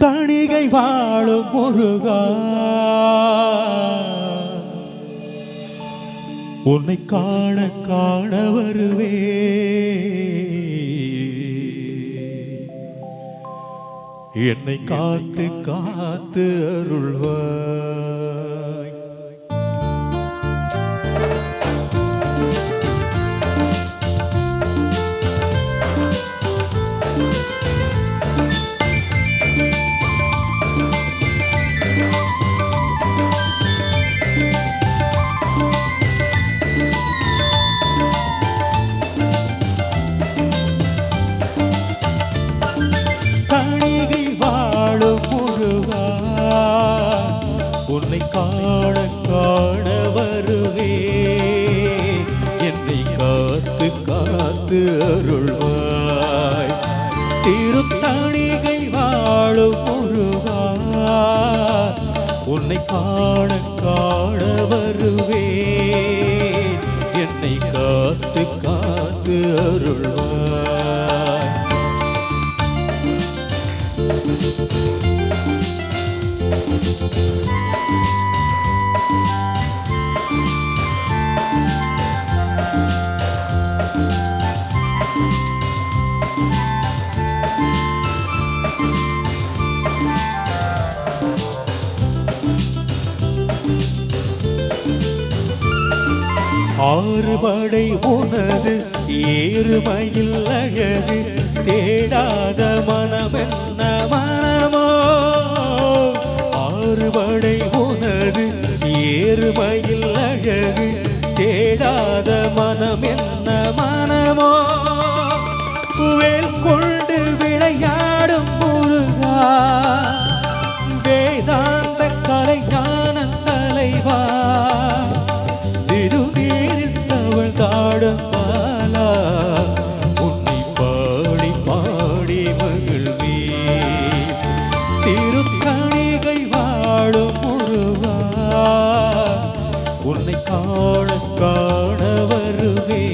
தணிகை வாழும் முருகா, உன்னை காண காண வருவே. என்னை காத்து காத்து அருள்வாய். உன்னை காண காண வருவே. என்னை காத்து காத்து அருள்வாய். திருத்தணிகை வாழும் முருகா, உன்னை காண காண வருவே. என்னை காத்து காத்து அருள்வாய். ஆறுபடை உனது ஏறுமையில் அழகு, தேடாத மனமென்ன மனமோ. ஆறுபடை உனது ஏறுமையில் அழகு, தேடாத மனமென்ன மனமோ. வேல் கொண்டு விளையாடும் முருகா, வேதாந்த கலைஞான தலைவா, பாலா, உன்னை பாடி பாடி மகிழ்வே. திருத்தணிகை வாழும் முருகா, உன்னை காண காண வருவே.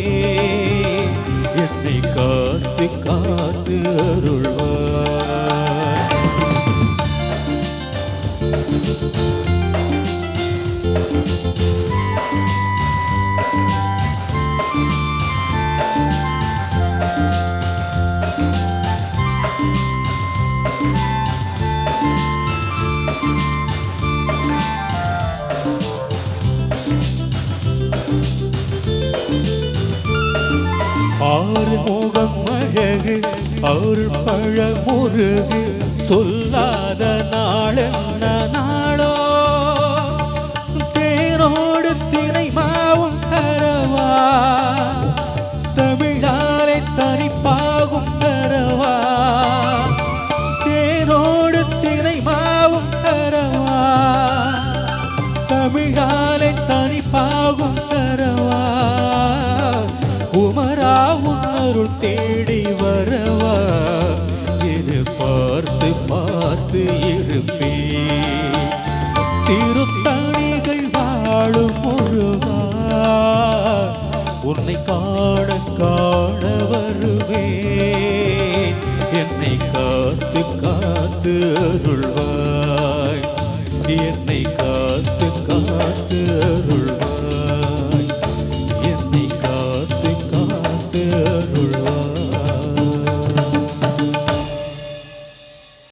என்னை காத்து காத்து அருள்வாய். ஆறு முகம் அழகு, அருள் பழ முருகு, சொல்லாத நாளென்ன நாளோ. தேனோடு தினை மாவும் தரவா, தமிழாலே தனிப்பாகும் தரவா. தேனோடு தினை மாவும் தரவா, தமிழாலே தனிப்பாகும் தரவா. குமரா உன்னருள் தேடி வரவா, இது பார்த்து பார்த்து இருப்பே. திருத்தணிகை வாழும் முருகா, உன்னை காண காண வருவே. என்னை காத்து காத்து அருள்வாய்.